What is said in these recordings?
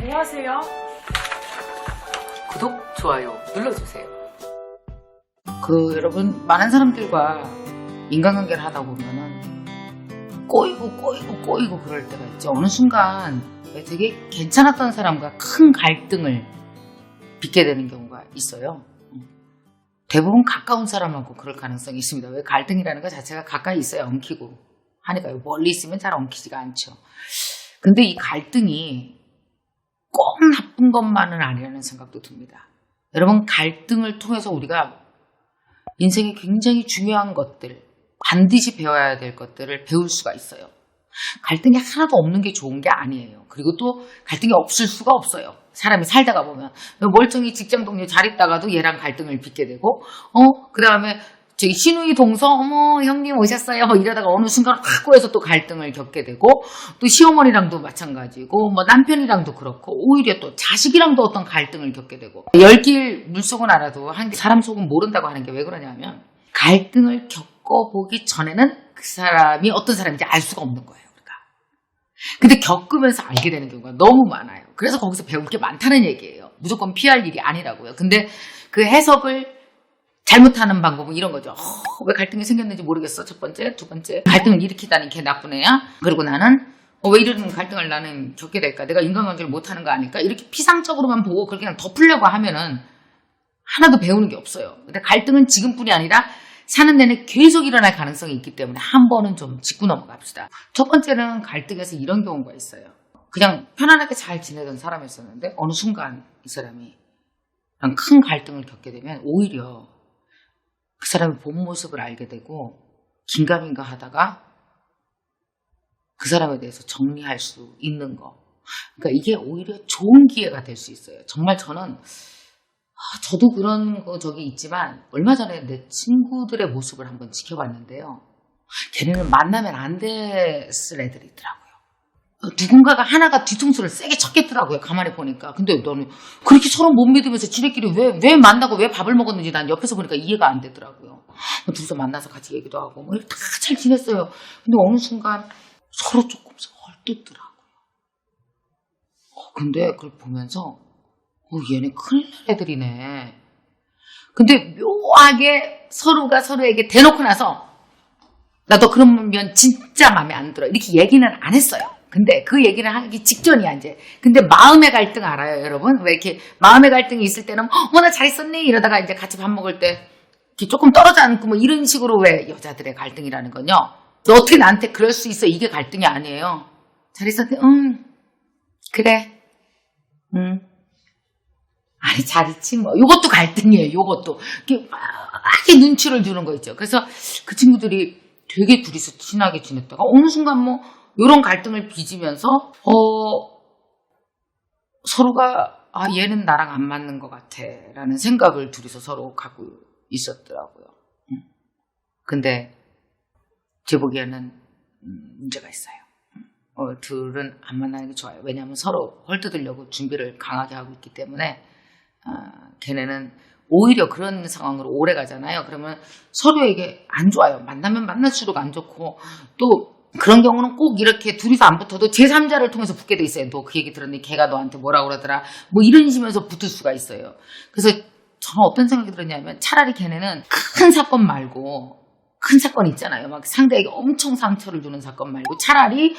안녕하세요. 구독, 좋아요 눌러주세요. 여러분, 많은 사람들과 인간관계를 하다 보면은 꼬이고 그럴 때가 있죠. 어느 순간 되게 괜찮았던 사람과 큰 갈등을 빚게 되는 경우가 있어요. 대부분 가까운 사람하고 그럴 가능성이 있습니다. 왜? 갈등이라는 것 자체가 가까이 있어야 엉키고 하니까요. 멀리 있으면 잘 엉키지가 않죠. 근데 이 갈등이 꼭 나쁜 것만은 아니라는 생각도 듭니다. 여러분, 갈등을 통해서 우리가 인생에 굉장히 중요한 것들, 반드시 배워야 될 것들을 배울 수가 있어요. 갈등이 하나도 없는 게 좋은 게 아니에요. 그리고 또 갈등이 없을 수가 없어요. 사람이 살다가 보면 멀쩡히 직장 동료 잘 있다가도 얘랑 갈등을 빚게 되고 그 다음에 저기 시누이 동서 어머 형님 오셨어요 뭐 이러다가 어느 순간 확 꼬여서 또 갈등을 겪게 되고, 또 시어머니랑도 마찬가지고 뭐 남편이랑도 그렇고, 오히려 또 자식이랑도 어떤 갈등을 겪게 되고. 열길 물속은 알아도 사람 속은 모른다고 하는 게 왜 그러냐면, 갈등을 겪어보기 전에는 그 사람이 어떤 사람인지 알 수가 없는 거예요. 근데 겪으면서 알게 되는 경우가 너무 많아요. 그래서 거기서 배울 게 많다는 얘기예요. 무조건 피할 일이 아니라고요. 근데 그 해석을 잘못하는 방법은 이런 거죠. 왜 갈등이 생겼는지 모르겠어. 첫 번째. 두 번째, 갈등을 일으키다니 걔 나쁜 애야. 그리고 나는 왜 이런 갈등을 나는 겪게 될까? 내가 인간관계를 못하는 거 아닐까? 이렇게 피상적으로만 보고 그렇게 그냥 덮으려고 하면은 하나도 배우는 게 없어요. 근데 갈등은 지금뿐이 아니라 사는 내내 계속 일어날 가능성이 있기 때문에 한 번은 좀 짚고 넘어갑시다. 첫 번째는 갈등에서 이런 경우가 있어요. 그냥 편안하게 잘 지내던 사람이었었는데 어느 순간 이 사람이 큰 갈등을 겪게 되면 오히려 그 사람의 본 모습을 알게 되고 긴가민가 하다가 그 사람에 대해서 정리할 수 있는 거. 그러니까 이게 오히려 좋은 기회가 될 수 있어요. 정말 저도 그런 거 저기 있지만 얼마 전에 내 친구들의 모습을 한번 지켜봤는데요. 걔네는 만나면 안 됐을 애들이 있더라고요. 누군가가 하나가 뒤통수를 세게 쳤겠더라고요. 가만히 보니까. 근데 너는 그렇게 서로 못 믿으면서 지네끼리 왜 만나고 왜 밥을 먹었는지 난 옆에서 보니까 이해가 안 되더라고요. 둘이서 만나서 같이 얘기도 하고 뭐 다 잘 지냈어요. 근데 어느 순간 서로 조금씩 헐뜯더라고요. 근데 그걸 보면서 얘네 큰일 날 애들이네. 근데 묘하게 서로가 서로에게 대놓고 나서 나 너 그러면 진짜 마음에 안 들어 이렇게 얘기는 안 했어요. 근데 그 얘기를 하기 직전이야 이제. 근데 마음의 갈등 알아요 여러분? 왜 이렇게 마음의 갈등이 있을 때는 나 잘 있었니? 이러다가 이제 같이 밥 먹을 때 이렇게 조금 떨어져 앉고 뭐 이런 식으로, 왜 여자들의 갈등이라는 건요. 너 어떻게 나한테 그럴 수 있어? 이게 갈등이 아니에요. 잘 있었니? 그래. 아니 잘 있지 뭐. 요것도 갈등이에요. 요것도 이렇게 막 눈치를 주는 거 있죠. 그래서 그 친구들이 되게 둘이서 친하게 지냈다가 어느 순간 뭐 요런 갈등을 빚으면서 서로가 얘는 나랑 안 맞는 것 같아 라는 생각을 둘이서 서로 갖고 있었더라고요. 근데 제 보기에는 문제가 있어요. 둘은 안 만나는 게 좋아요. 왜냐하면 서로 헐뜯으려고 준비를 강하게 하고 있기 때문에 걔네는 오히려 그런 상황으로 오래 가잖아요. 그러면 서로에게 안 좋아요. 만나면 만날수록 안 좋고, 또 그런 경우는 꼭 이렇게 둘이서 안 붙어도 제3자를 통해서 붙게 돼 있어요. 너 그 얘기 들었니? 걔가 너한테 뭐라 그러더라. 뭐 이런 식으로 붙을 수가 있어요. 그래서 저는 어떤 생각이 들었냐면, 차라리 걔네는 큰 사건 말고, 큰 사건 있잖아요. 막 상대에게 엄청 상처를 주는 사건 말고, 차라리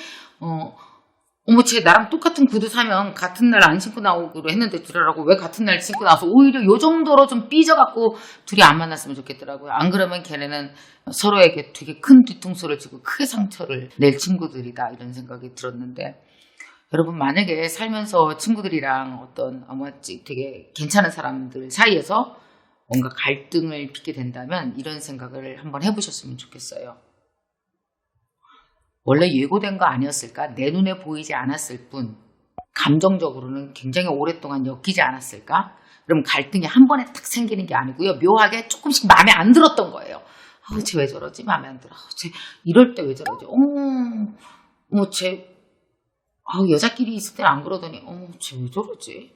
쟤 나랑 똑같은 구두 사면 같은 날 안 신고 나오기로 했는데 들으라고 왜 같은 날 신고 나와서, 오히려 요 정도로 좀 삐져갖고 둘이 안 만났으면 좋겠더라고요. 안 그러면 걔네는 서로에게 되게 큰 뒤통수를 치고 크게 상처를 낼 친구들이다 이런 생각이 들었는데, 여러분 만약에 살면서 친구들이랑 어떤 되게 괜찮은 사람들 사이에서 뭔가 갈등을 빚게 된다면 이런 생각을 한번 해보셨으면 좋겠어요. 원래 예고된 거 아니었을까? 내 눈에 보이지 않았을 뿐 감정적으로는 굉장히 오랫동안 엮이지 않았을까? 그럼 갈등이 한 번에 딱 생기는 게 아니고요. 묘하게 조금씩 마음에 안 들었던 거예요. 쟤 왜 저러지? 마음에 안 들어. 쟤 이럴 때 왜 저러지? 쟤 여자끼리 있을 때는 안 그러더니 쟤 왜 저러지?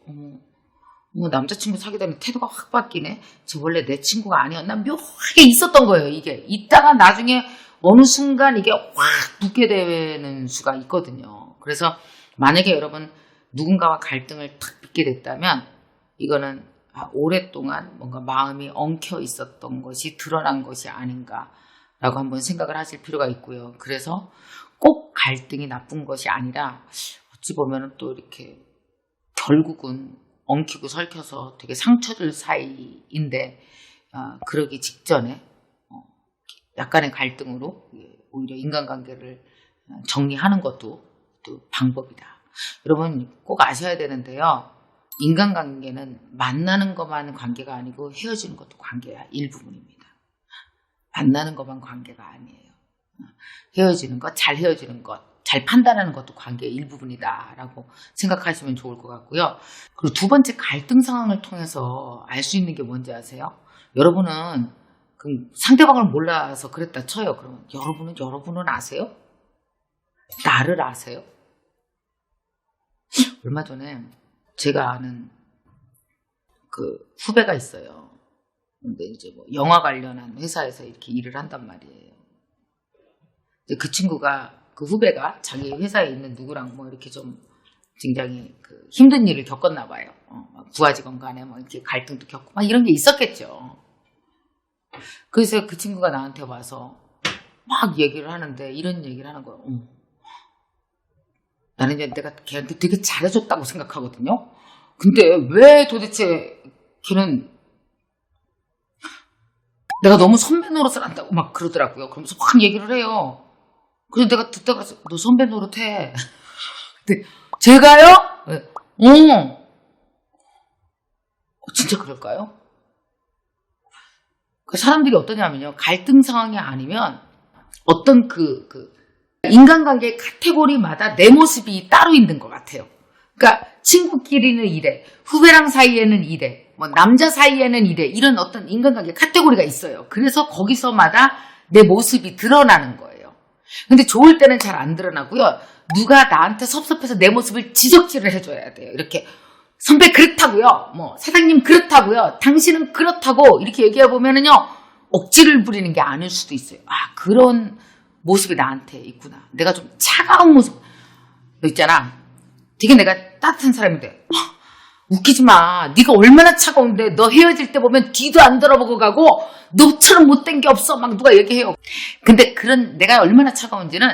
남자친구 사귀다니 태도가 확 바뀌네. 쟤 원래 내 친구가 아니었나? 묘하게 있었던 거예요. 이게 있다가 나중에 어느 순간 이게 확 붙게 되는 수가 있거든요. 그래서 만약에 여러분 누군가와 갈등을 탁 빚게 됐다면 이거는 오랫동안 뭔가 마음이 엉켜 있었던 것이 드러난 것이 아닌가라고 한번 생각을 하실 필요가 있고요. 그래서 꼭 갈등이 나쁜 것이 아니라 어찌 보면 또 이렇게 결국은 엉키고 설켜서 되게 상처 줄 사이인데 그러기 직전에 약간의 갈등으로 오히려 인간관계를 정리하는 것도 또 방법이다. 여러분 꼭 아셔야 되는데요. 인간관계는 만나는 것만 관계가 아니고 헤어지는 것도 관계의 일부분입니다. 만나는 것만 관계가 아니에요. 헤어지는 것, 잘 헤어지는 것, 잘 판단하는 것도 관계의 일부분이다라고 생각하시면 좋을 것 같고요. 그리고 두 번째 갈등 상황을 통해서 알 수 있는 게 뭔지 아세요? 여러분은 상대방을 몰라서 그랬다 쳐요. 그러면 여러분은 아세요? 나를 아세요? 얼마 전에 제가 아는 그 후배가 있어요. 근데 이제 뭐 영화 관련한 회사에서 이렇게 일을 한단 말이에요. 이제 그 후배가 자기 회사에 있는 누구랑 뭐 이렇게 좀 굉장히 힘든 일을 겪었나 봐요. 부하직원 간에 뭐 이렇게 갈등도 겪고 막 이런 게 있었겠죠. 그래서 그 친구가 나한테 와서 막 얘기를 하는데 이런 얘기를 하는 거예요. 나는 이제 내가 걔한테 되게 잘해줬다고 생각하거든요. 근데 왜 도대체 걔는 내가 너무 선배 노릇을 한다고 막 그러더라고요. 그러면서 막 얘기를 해요. 그래서 내가 듣다가 너 선배 노릇해. 근데 제가요? 진짜 그럴까요? 사람들이 어떠냐면요. 갈등 상황이 아니면 어떤 인간관계 카테고리마다 내 모습이 따로 있는 것 같아요. 그러니까 친구끼리는 이래, 후배랑 사이에는 이래, 뭐 남자 사이에는 이래, 이런 어떤 인간관계 카테고리가 있어요. 그래서 거기서마다 내 모습이 드러나는 거예요. 근데 좋을 때는 잘 안 드러나고요. 누가 나한테 섭섭해서 내 모습을 지적질을 해줘야 돼요. 이렇게 선배 그렇다고요. 뭐 사장님 그렇다고요. 당신은 그렇다고 이렇게 얘기해 보면은요. 억지를 부리는 게 아닐 수도 있어요. 그런 모습이 나한테 있구나. 내가 좀 차가운 모습. 너 있잖아. 되게 내가 따뜻한 사람인데 웃기지 마. 네가 얼마나 차가운데 너 헤어질 때 보면 뒤도 안 돌아보고 가고 너처럼 못된 게 없어. 막 누가 얘기해요. 근데 내가 얼마나 차가운지는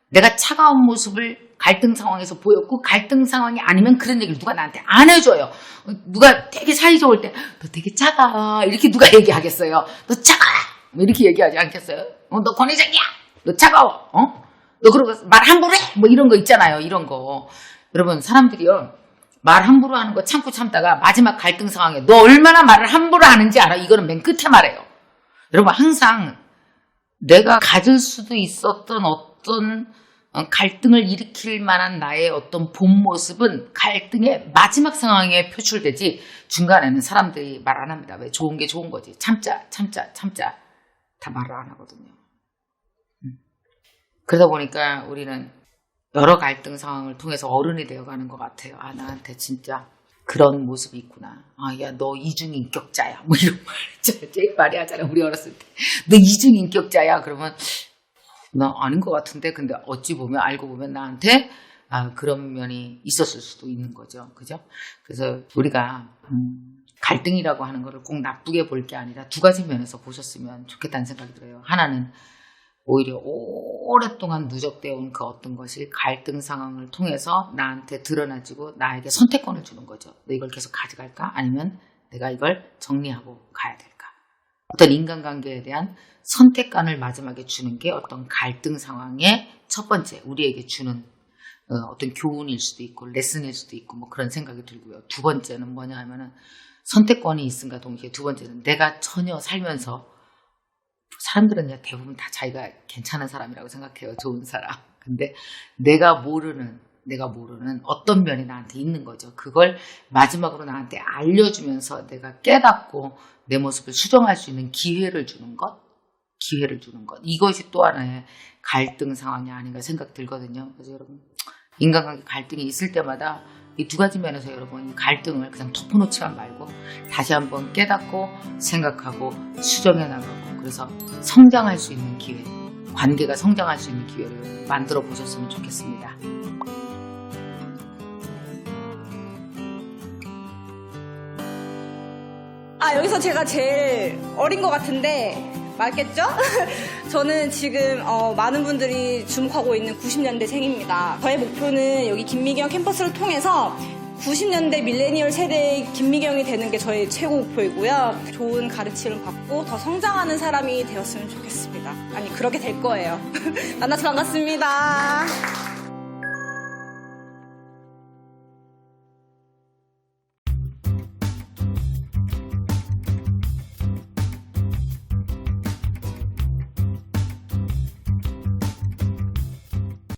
내가 차가운 모습을 갈등 상황에서 보였고 갈등 상황이 아니면 그런 얘기를 누가 나한테 안 해줘요. 누가 되게 사이좋을 때 너 되게 차가워 이렇게 누가 얘기하겠어요. 너 차가워 이렇게 얘기하지 않겠어요? 너 권위적이야. 너 차가워. 너 그러고 말 함부로 해. 뭐 이런 거 있잖아요. 이런 거. 여러분 사람들이요. 말 함부로 하는 거 참다가 마지막 갈등 상황에 너 얼마나 말을 함부로 하는지 알아? 이거는 맨 끝에 말해요. 여러분 항상 내가 가질 수도 있었던 어떤 갈등을 일으킬 만한 나의 어떤 본 모습은 갈등의 마지막 상황에 표출되지 중간에는 사람들이 말 안 합니다. 왜? 좋은 게 좋은 거지. 참자. 다 말을 안 하거든요. 그러다 보니까 우리는 여러 갈등 상황을 통해서 어른이 되어가는 것 같아요. 나한테 진짜 그런 모습이 있구나. 야, 너 이중인격자야. 뭐 이런 말 있잖아요. 제일 많이 하잖아요. 우리 어렸을 때. 너 이중인격자야. 그러면 나 아닌 것 같은데 근데 알고 보면 나한테 그런 면이 있었을 수도 있는 거죠. 그죠? 그래서 우리가 갈등이라고 하는 거를 꼭 나쁘게 볼 게 아니라 두 가지 면에서 보셨으면 좋겠다는 생각이 들어요. 하나는 오히려 오랫동안 누적되어 온 그 어떤 것이 갈등 상황을 통해서 나한테 드러나지고 나에게 선택권을 주는 거죠. 너 이걸 계속 가져갈까? 아니면 내가 이걸 정리하고 가야 될까? 어떤 인간관계에 대한 선택관을 마지막에 주는 게 어떤 갈등 상황의 첫 번째 우리에게 주는 어떤 교훈일 수도 있고 레슨일 수도 있고 뭐 그런 생각이 들고요. 두 번째는 뭐냐 하면은 선택권이 있음과 동시에 두 번째는 내가 전혀 살면서 사람들은 대부분 다 자기가 괜찮은 사람이라고 생각해요. 좋은 사람. 근데 내가 모르는 어떤 면이 나한테 있는 거죠. 그걸 마지막으로 나한테 알려주면서 내가 깨닫고 내 모습을 수정할 수 있는 기회를 주는 것. 이것이 또 하나의 갈등 상황이 아닌가 생각 들거든요. 그래서 여러분 인간관계 갈등이 있을 때마다 이 두 가지 면에서 여러분 갈등을 그냥 덮어놓지만 말고 다시 한번 깨닫고 생각하고 수정해 나가고 그래서 성장할 수 있는 기회, 관계가 성장할 수 있는 기회를 만들어 보셨으면 좋겠습니다. 여기서 제가 제일 어린 것 같은데 맞겠죠? 저는 지금 많은 분들이 주목하고 있는 90년대생입니다. 저의 목표는 여기 김미경 캠퍼스를 통해서 90년대 밀레니얼 세대의 김미경이 되는 게 저의 최고 목표이고요. 좋은 가르침을 받고 더 성장하는 사람이 되었으면 좋겠습니다. 아니, 그렇게 될 거예요. 만나서 반갑습니다.